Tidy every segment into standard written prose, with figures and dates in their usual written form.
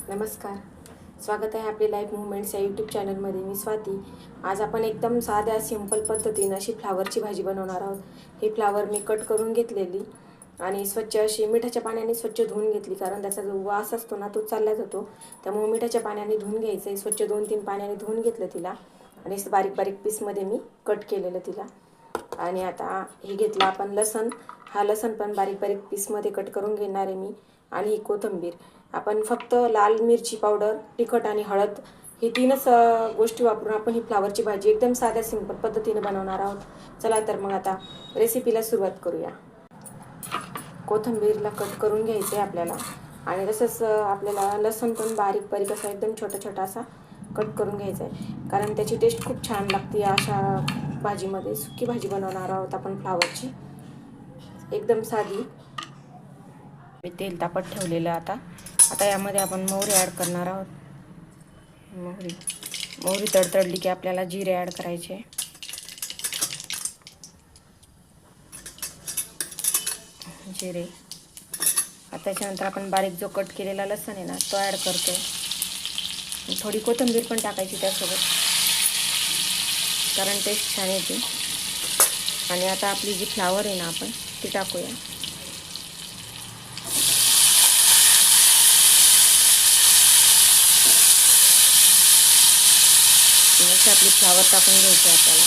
नमस्कार. स्वागत आहे आपले लाईफ मुवमेंट्स या यूट्यूब चॅनलमध्ये. मी स्वाती. आज आपण एकदम साध्या सिंपल पद्धतीनं अशी फ्लावरची भाजी बनवणार आहोत. ही फ्लावर मी कट करून घेतलेली आणि स्वच्छ अशी मिठाच्या पाण्याने स्वच्छ धुवून घेतली, कारण त्याचा जो वास असतो ना तो चालला जातो. त्यामुळे मिठाच्या पाण्याने धुवून घ्यायचं आहे. स्वच्छ 2-3 पाण्याने धुवून घेतलं तिला आणि बारीक बारीक पीसमध्ये मी कट केलेलं तिला. आणि आता हे घेतलं आपण लसण. हा लसण पण बारीक बारीक पीसमध्ये कट करून घेणार आहे मी. आणि ही कोथिंबीर. आपण फक्त लाल मिरची पावडर, तिखट आणि हळद हे 3च गोष्टी वापरून आपण ही फ्लावरची भाजी एकदम साध्या सिंपल पद्धतीने बनवणार आहोत. चला तर मग आता रेसिपीला सुरुवात करूया. कोथिंबीरला कट करून घ्यायचे आपल्याला आणि तसंच आपल्याला लसूण पण बारीक बारीक असा एकदम छोटा छोटा असा कट करून घ्यायचा आहे, कारण त्याची टेस्ट खूप छान लागते अशा भाजीमध्ये. सुकी भाजी बनवणार आहोत आपण फ्लावरची, एकदम साधी. मी तेल तापत ठेवलेलं. आता यामध्ये आपण मोहरी ॲड करणार आहोत. मोहरी तडतडली की आपल्याला जिरे ॲड करायचे. जिरे. आता त्याच्यानंतर आपण बारीक जो कट केलेला लसूण आहे ना तो ॲड करतो. थोडी कोथिंबीर पण टाकायची त्यासोबत, कारण टेस्ट छान येते. आणि आता आपली जी फ्लावर आहे ना आपण ती टाकूया. अशी आपली फ्लावर टाकून घ्यायची आपल्याला.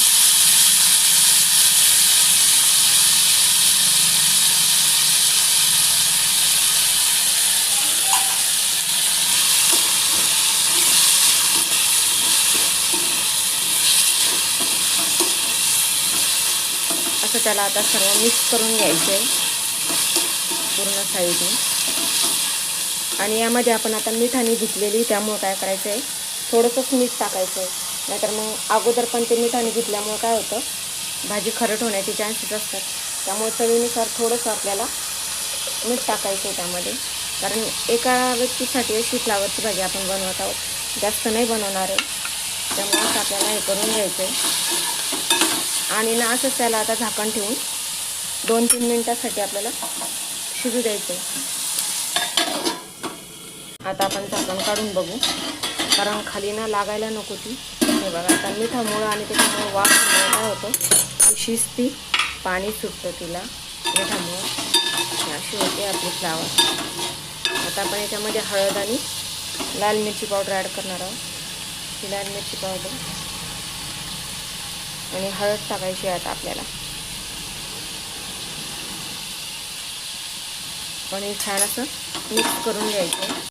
असं त्याला आता सर्व मिक्स करून घ्यायचं आहे पूर्ण साईडने. आणि यामध्ये आपण आता मिठाने धुतलेली, त्यामुळे काय करायचं आहे, थोडंसंच मीठ टाकायचं आहे. नाहीतर मग अगोदर पण ते मिठाने धुतल्यामुळे काय होतं, भाजी खरट होण्याचे चान्सेस असतात. त्यामुळे चवीनुसार थोडंसं आपल्याला मीठ टाकायचं आहे त्यामध्ये, कारण एका व्यक्तीसाठी अशी फ्लावरची भाजी आपण बनवत आहोत, जास्त नाही बनवणार आहे. त्यामुळे असं आपल्याला हे करून घ्यायचं आहे. आणि ना असंच त्याला आता झाकण ठेवून 2-3 मिनटासाठी आपल्याला शिजू द्यायचं आहे. आता आपण झाकण काढून बघू, कारण खाली ना लागायला नको ती. हे बघा, आता मिठामुळं आणि त्याच्यामुळं वाफमुळं काय होतं, शिजती, पाणी सुटतं तिला मिठामुळं. अशी होते आपली फ्लावर. आता आपण याच्यामध्ये हळद आणि लाल मिरची पावडर ॲड करणार आहोत. ही लाल मिरची पावडर आणि हळद टाकायची आता आपल्याला. आणि छान असं मिक्स करून घ्यायचं.